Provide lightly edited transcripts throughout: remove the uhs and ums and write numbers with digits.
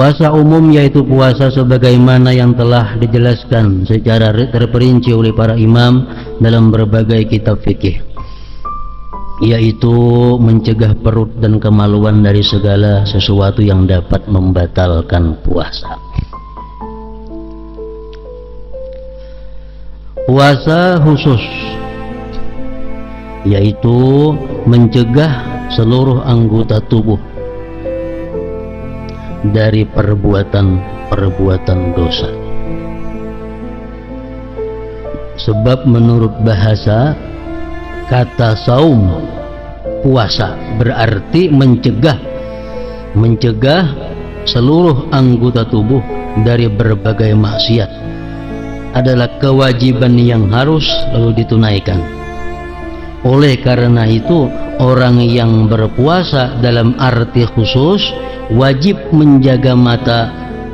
Puasa umum yaitu puasa sebagaimana yang telah dijelaskan secara terperinci oleh para imam dalam berbagai kitab fikih, yaitu mencegah perut dan kemaluan dari segala sesuatu yang dapat membatalkan puasa. Puasa khusus yaitu mencegah seluruh anggota tubuh dari perbuatan dosa. Sebab menurut bahasa, kata saum, puasa, berarti mencegah seluruh anggota tubuh dari berbagai maksiat, adalah kewajiban yang harus lalu ditunaikan. Oleh karena itu, orang yang berpuasa dalam arti khusus wajib menjaga mata,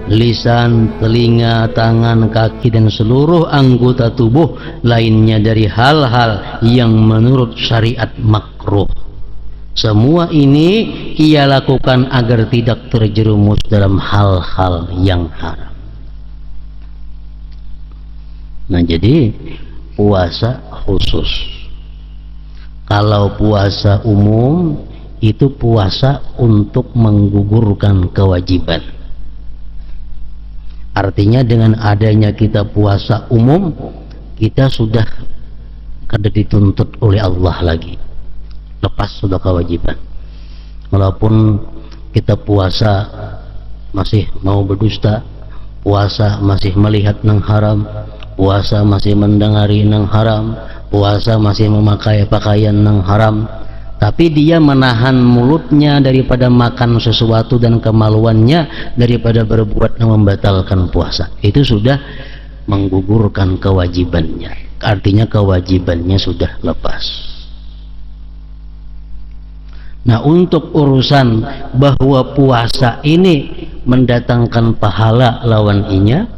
lisan, telinga, tangan, kaki, dan seluruh anggota tubuh lainnya dari hal-hal yang menurut syariat makruh. Semua ini ia lakukan agar tidak terjerumus dalam hal-hal yang haram. Nah, jadi puasa khusus. Kalau puasa umum itu puasa untuk menggugurkan kewajiban. Artinya dengan adanya kita puasa umum, kita sudah kada dituntut oleh Allah lagi, lepas sudah kewajiban. Walaupun kita puasa masih mau berdusta, puasa masih melihat nang haram, puasa masih mendengari nang haram, puasa masih memakai pakaian nang haram, tapi dia menahan mulutnya daripada makan sesuatu dan kemaluannya daripada berbuat yang membatalkan puasa, itu sudah menggugurkan kewajibannya. Artinya kewajibannya sudah lepas. Nah, untuk urusan bahwa puasa ini mendatangkan pahala lawan inya,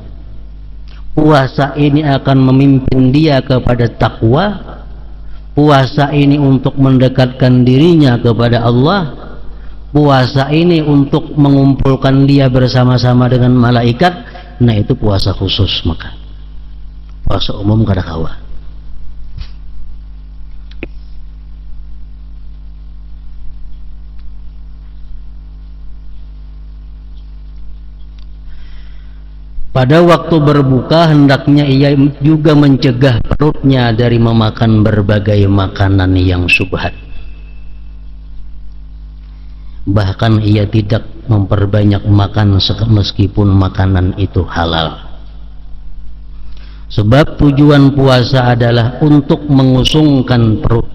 puasa ini akan memimpin dia kepada takwa, puasa ini untuk mendekatkan dirinya kepada Allah, puasa ini untuk mengumpulkan dia bersama-sama dengan malaikat, nah itu puasa khusus. Maka puasa umum kada kawa. Pada waktu berbuka hendaknya ia juga mencegah perutnya dari memakan berbagai makanan yang syubhat. Bahkan ia tidak memperbanyak makan meskipun makanan itu halal. Sebab tujuan puasa adalah untuk mengusungkan perut,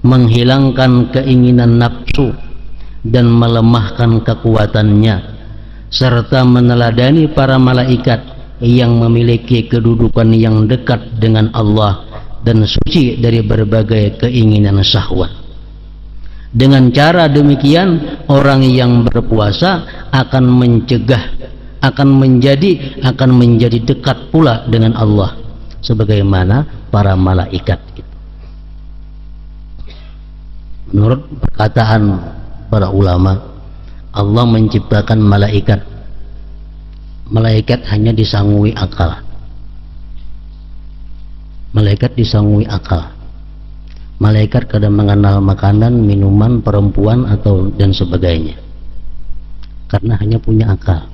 menghilangkan keinginan nafsu, dan melemahkan kekuatannya, serta meneladani para malaikat yang memiliki kedudukan yang dekat dengan Allah dan suci dari berbagai keinginan syahwat. Dengan cara demikian, orang yang berpuasa akan menjadi dekat pula dengan Allah sebagaimana para malaikat. Menurut perkataan para ulama, Allah menciptakan malaikat. Malaikat hanya disangui akal. Malaikat disangui akal. Malaikat kadang mengenal makanan, minuman, perempuan atau dan sebagainya, karena hanya punya akal.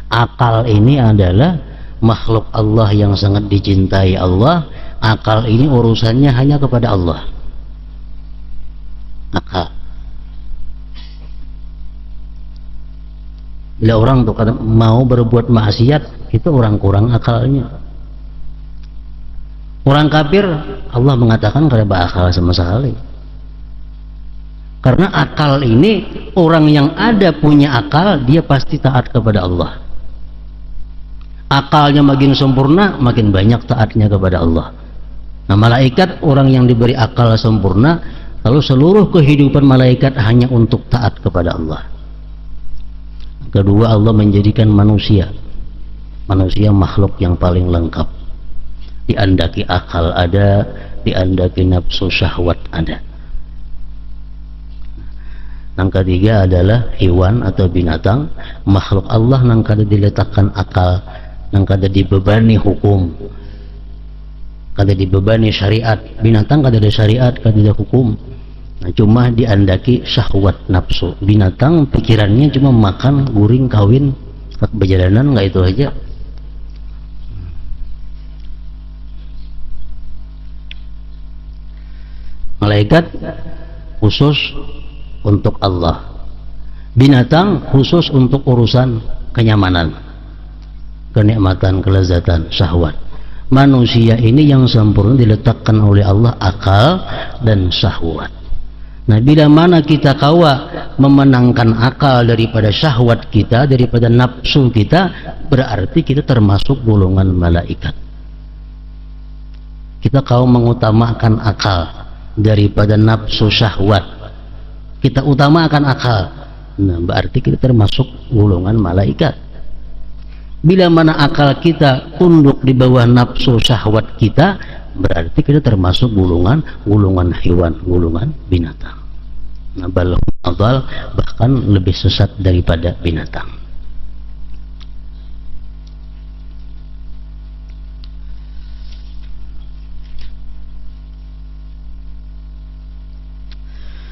Akal ini adalah makhluk Allah yang sangat dicintai Allah. Akal ini urusannya hanya kepada Allah. Akal. Bila orang tuh mau berbuat maksiat, itu orang kurang akalnya. Orang kafir, Allah mengatakan kada berakal sama sekali. Karena akal ini, orang yang ada punya akal, dia pasti taat kepada Allah. Akalnya makin sempurna, makin banyak taatnya kepada Allah. Nah, malaikat orang yang diberi akal sempurna, lalu seluruh kehidupan malaikat hanya untuk taat kepada Allah. Kedua, Allah menjadikan manusia makhluk yang paling lengkap. Diandaki akal ada, diandaki nafsu syahwat ada. Yang ketiga adalah hewan atau binatang, makhluk Allah yang kada diletakkan akal, yang kada dibebani hukum, kada dibebani syariat. Binatang kada ada syariat, kada ada hukum. Nah, cuma diandaki syahwat nafsu. Binatang pikirannya cuma makan, guring, kawin, berjalanan, nggak itu aja. Malaikat khusus untuk Allah, binatang khusus untuk urusan kenyamanan, kenikmatan, kelezatan, syahwat. Manusia ini yang sempurna diletakkan oleh Allah akal dan syahwat. Nah, bila mana kita kawa memenangkan akal daripada syahwat kita, daripada nafsu kita, berarti kita termasuk golongan malaikat. Kita kawa mengutamakan akal daripada nafsu syahwat, kita utamakan akal, nah berarti kita termasuk golongan malaikat. Bila mana akal kita tunduk di bawah nafsu syahwat kita, berarti kita termasuk golongan hewan, golongan binatang. Nah, bahkan lebih sesat daripada binatang.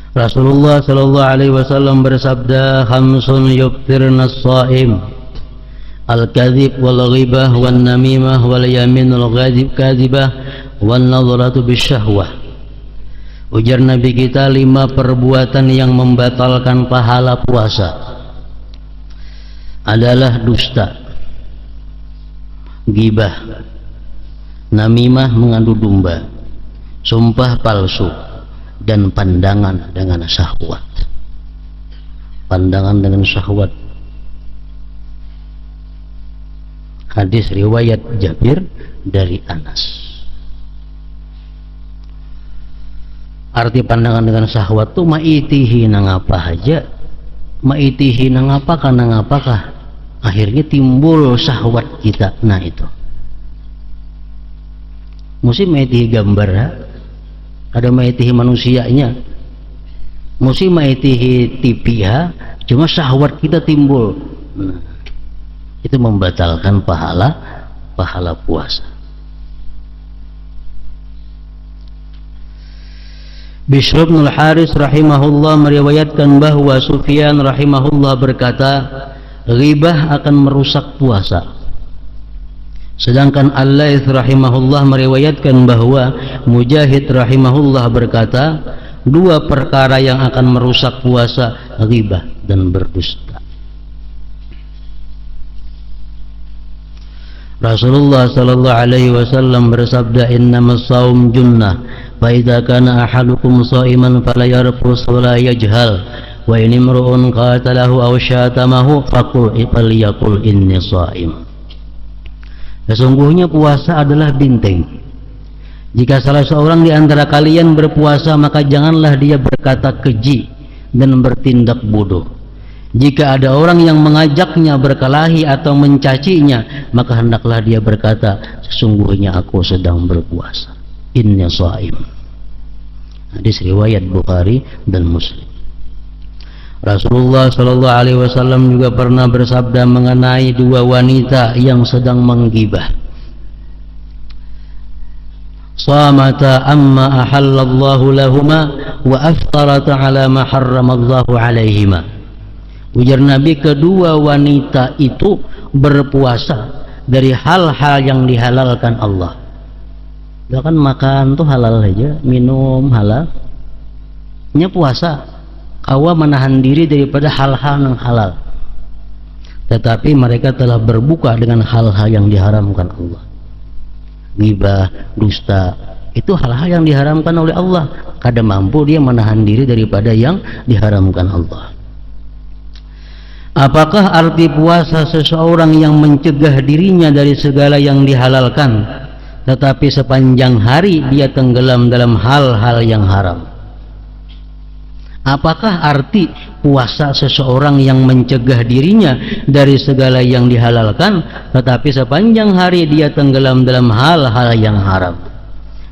Rasulullah sallallahu alaihi wasallam bersabda, khamsun yuftirna as-shaim, al-kadhib wal ghibah wan namimah wal yaminul kadhibah wan nadhratu bisyahwah. Ujar Nabi kita, 5 perbuatan yang membatalkan pahala puasa adalah dusta, gibah, namimah mengadu domba, sumpah palsu, dan pandangan dengan syahwat. Pandangan dengan syahwat. Hadis riwayat Jabir dari Anas. Arti pandangan dengan syahwat itu maitihi nang apa aja, maitihi nang apakah, akhirnya timbul syahwat kita. Nah itu mesti maitihi gambar, ada maitihi manusianya, mesti maitihi tipiha, cuma syahwat kita timbul. Nah, itu membatalkan pahala puasa. Bishr bin al-Haris rahimahullah meriwayatkan bahwa Sufyan rahimahullah berkata, ghibah akan merusak puasa. Sedangkan Al-Laits rahimahullah meriwayatkan bahwa Mujahid rahimahullah berkata, 2 perkara yang akan merusak puasa, ghibah dan berdusta. Rasulullah sallallahu alaihi wasallam bersabda, innamas shaum junnah, fa idza kana ahadukum shaiman fala yarfus wa la yajhal, wa in imru'un qatalahu aw syatamahu falyaqul inni shaim. Sesungguhnya puasa adalah benteng. Jika salah seorang di antara kalian berpuasa, maka janganlah dia berkata keji dan bertindak bodoh. Jika ada orang yang mengajaknya berkelahi atau mencacinya, maka hendaklah dia berkata, sesungguhnya aku sedang berpuasa. Inni shaim. Hadis riwayat Bukhari dan Muslim. Rasulullah sallallahu alaihi wasallam juga pernah bersabda mengenai 2 wanita yang sedang menggibah. Samata amma ahallallahu lahuma wa aftarata ala ma harramallahu alaihima. Ujar Nabi, kedua wanita itu berpuasa dari hal-hal yang dihalalkan Allah. Ya kan, makan tuh halal aja, minum halal. Nya puasa, kawa menahan diri daripada hal-hal yang halal. Tetapi mereka telah berbuka dengan hal-hal yang diharamkan Allah. Ghibah, dusta, itu hal-hal yang diharamkan oleh Allah. Kada mampu dia menahan diri daripada yang diharamkan Allah. Apakah arti puasa seseorang yang mencegah dirinya dari segala yang dihalalkan, tetapi sepanjang hari dia tenggelam dalam hal-hal yang haram? Apakah arti puasa seseorang yang mencegah dirinya dari segala yang dihalalkan, tetapi sepanjang hari dia tenggelam dalam hal-hal yang haram?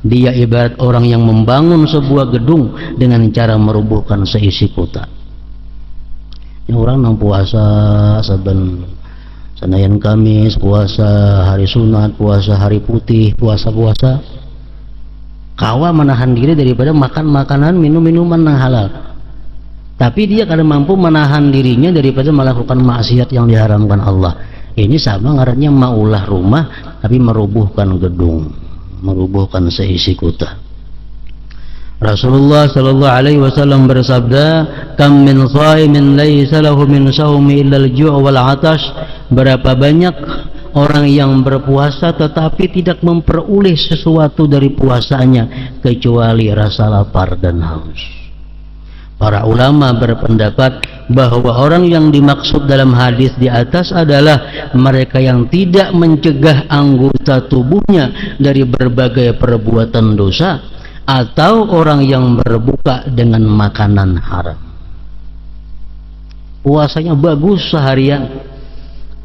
Dia ibarat orang yang membangun sebuah gedung dengan cara merubuhkan seisi kota. orang nang puasa saben Senayan Kamis, puasa hari sunat, puasa hari putih, puasa-puasa kawa menahan diri daripada makan makanan, minum minuman yang halal, tapi dia kadang mampu menahan dirinya daripada melakukan maksiat yang diharamkan Allah. Ini sama ngarannya maulah rumah tapi merubuhkan gedung, merubuhkan seisi kota. Rasulullah sallallahu alaihi wasallam bersabda, "Kam min shaimin laisa lahu min shaumi illa al-ju' wal 'atash." Berapa banyak orang yang berpuasa tetapi tidak memperoleh sesuatu dari puasanya kecuali rasa lapar dan haus. Para ulama berpendapat bahwa orang yang dimaksud dalam hadis di atas adalah mereka yang tidak mencegah anggota tubuhnya dari berbagai perbuatan dosa, atau orang yang berbuka dengan makanan haram. Puasanya bagus seharian,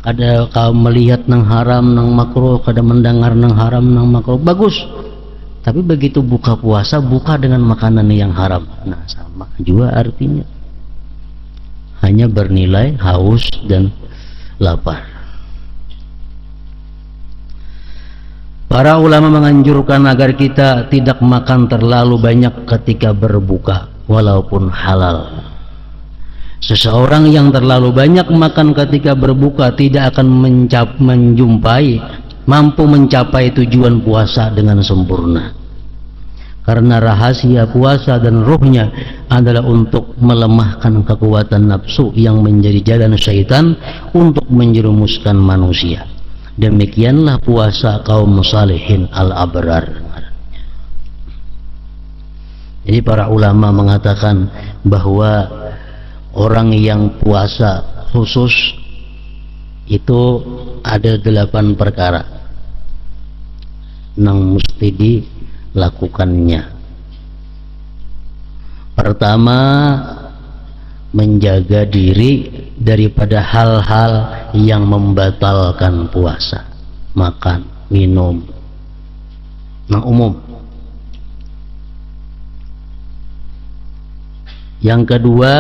ada kau melihat nang haram nang makruh, kada mendengar nang haram nang makruh, bagus. Tapi begitu buka puasa, buka dengan makanan yang haram. Nah, sama juga artinya. Hanya bernilai haus dan lapar. Para ulama menganjurkan agar kita tidak makan terlalu banyak ketika berbuka, walaupun halal. Seseorang yang terlalu banyak makan ketika berbuka tidak akan mampu mencapai tujuan puasa dengan sempurna. Karena rahasia puasa dan ruhnya adalah untuk melemahkan kekuatan nafsu yang menjadi jalan syaitan untuk menjerumuskan manusia. Demikianlah puasa kaum salihin al-abrar. Jadi para ulama mengatakan bahwa orang yang puasa khusus itu ada 8 perkara yang mesti dilakukannya. Pertama, menjaga diri daripada hal-hal yang membatalkan puasa, makan, minum, yang umum. Yang kedua,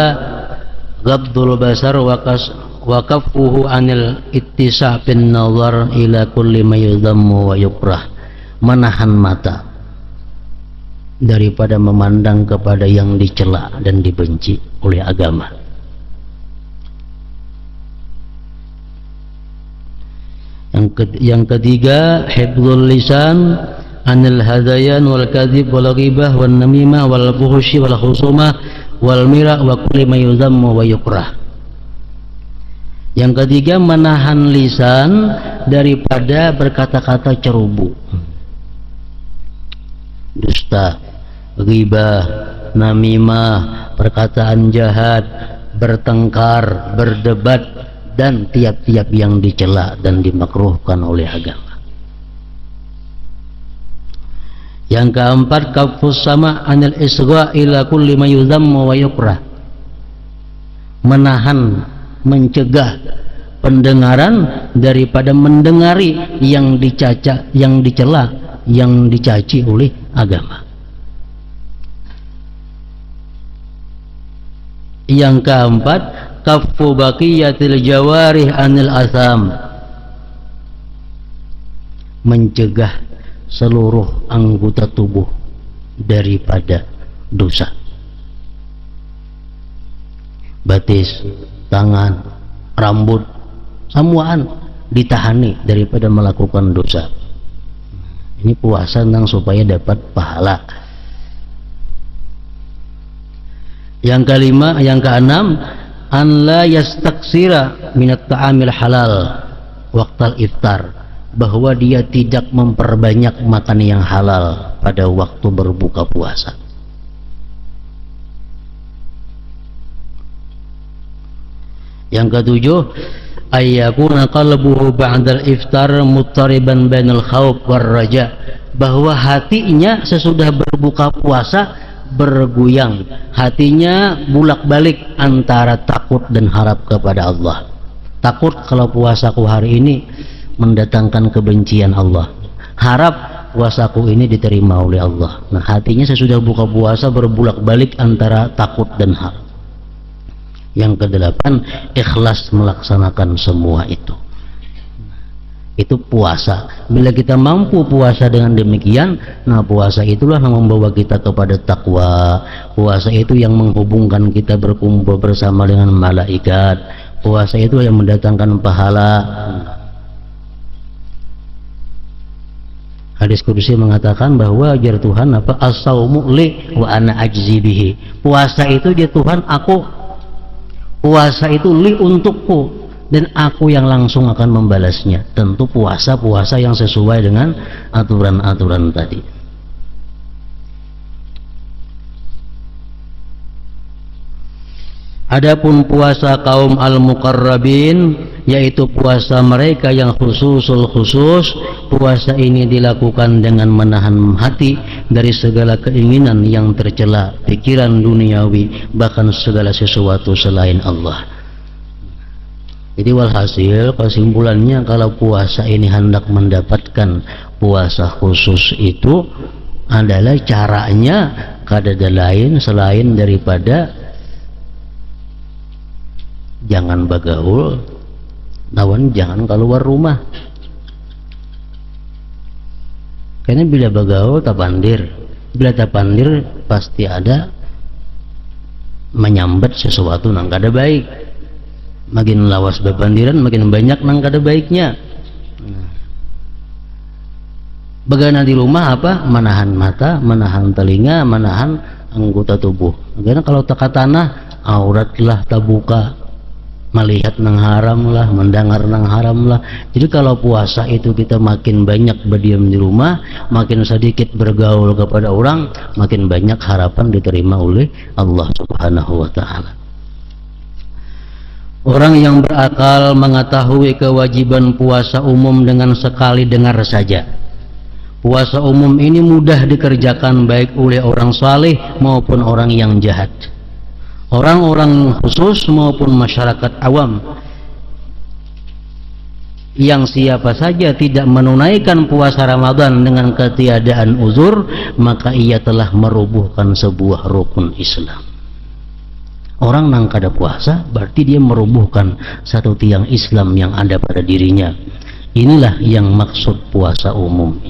ghabdul basar wa kaffuhu anil ittisa' bin nazar ila kulli ma yudhammu wa yukrah, menahan mata daripada memandang kepada yang dicela dan dibenci oleh agama. Yang ketiga, hifdzul lisan anil hadayan wal kadhib wal ghibah wan namimah wal fuhsyi wal khusumah wal mira wa kulli ma yudhammu wa yukrah. Yang ketiga, menahan lisan daripada berkata-kata ceroboh, dusta, ghibah, namimah, perkataan jahat, bertengkar, berdebat, dan tiap-tiap yang dicela dan dimakruhkan oleh agama. Yang keempat, kafus sama anil isgha ila kulli ma yudhammu wa yukrah, menahan, mencegah pendengaran daripada mendengari yang dicaca, yang dicela, yang dicaci oleh agama. Yang keempat, kaffu baqiyatil jawarih anil asam, mencegah seluruh anggota tubuh daripada dosa. Batis, tangan, rambut, semuaan ditahani daripada melakukan dosa. Ini puasa nang supaya dapat pahala. Yang kelima, yang keenam, an la yastaksira minat ta'amil halal waqtal iftar, bahwa dia tidak memperbanyak makan yang halal pada waktu berbuka puasa. Yang ketujuh, ayyakuna qalbuhu ba'dal iftar muttariban bainal khawf war raja, bahwa hatinya sesudah berbuka puasa bergoyang, hatinya bulak-balik antara takut dan harap kepada Allah. Takut kalau puasaku hari ini mendatangkan kebencian Allah, harap puasaku ini diterima oleh Allah. Nah, hatinya sesudah buka puasa berbulak-balik antara takut dan harap. Yang kedelapan, ikhlas melaksanakan semua itu. Itu puasa. Bila kita mampu puasa dengan demikian, nah puasa itulah yang membawa kita kepada takwa. Puasa itu yang menghubungkan kita berkumpul bersama dengan malaikat. Puasa itu yang mendatangkan pahala. Hadis qudsi mengatakan bahwa ajar Tuhan apa, as-saumu li wa ana ajzi bihi. Puasa itu dia Tuhan, aku. Puasa itu li untukku, dan aku yang langsung akan membalasnya. Tentu puasa-puasa yang sesuai dengan aturan-aturan tadi. Adapun puasa kaum al-muqarrabin, yaitu puasa mereka yang khususul khusus, puasa ini dilakukan dengan menahan hati dari segala keinginan yang tercela, pikiran duniawi, bahkan segala sesuatu selain Allah. Jadi walhasil kesimpulannya, kalau puasa ini hendak mendapatkan puasa khusus itu adalah caranya kadada lain selain daripada jangan bagaul, nawan jangan keluar rumah. Karena bila bagaul tapandir, bila tapandir pasti ada menyambat sesuatu nang kada baik. Makin lawas bepandiran makin banyak nang kada baiknya. Bagaimana di rumah apa? Menahan mata, menahan telinga, menahan anggota tubuh. Karena kalau teka tanah, auratlah terbuka, melihat nang haram lah, mendengar nang haram lah. Jadi kalau puasa itu kita makin banyak berdiam di rumah, makin sedikit bergaul kepada orang, makin banyak harapan diterima oleh Allah Subhanahu wa ta'ala. Orang yang berakal mengetahui kewajiban puasa umum dengan sekali dengar saja. Puasa umum ini mudah dikerjakan baik oleh orang saleh maupun orang yang jahat, orang-orang khusus maupun masyarakat awam. Yang siapa saja tidak menunaikan puasa Ramadan dengan ketiadaan uzur, maka ia telah merubuhkan sebuah rukun Islam. Orang nang kada puasa berarti dia merubuhkan satu tiang Islam yang ada pada dirinya. Inilah yang maksud puasa umum.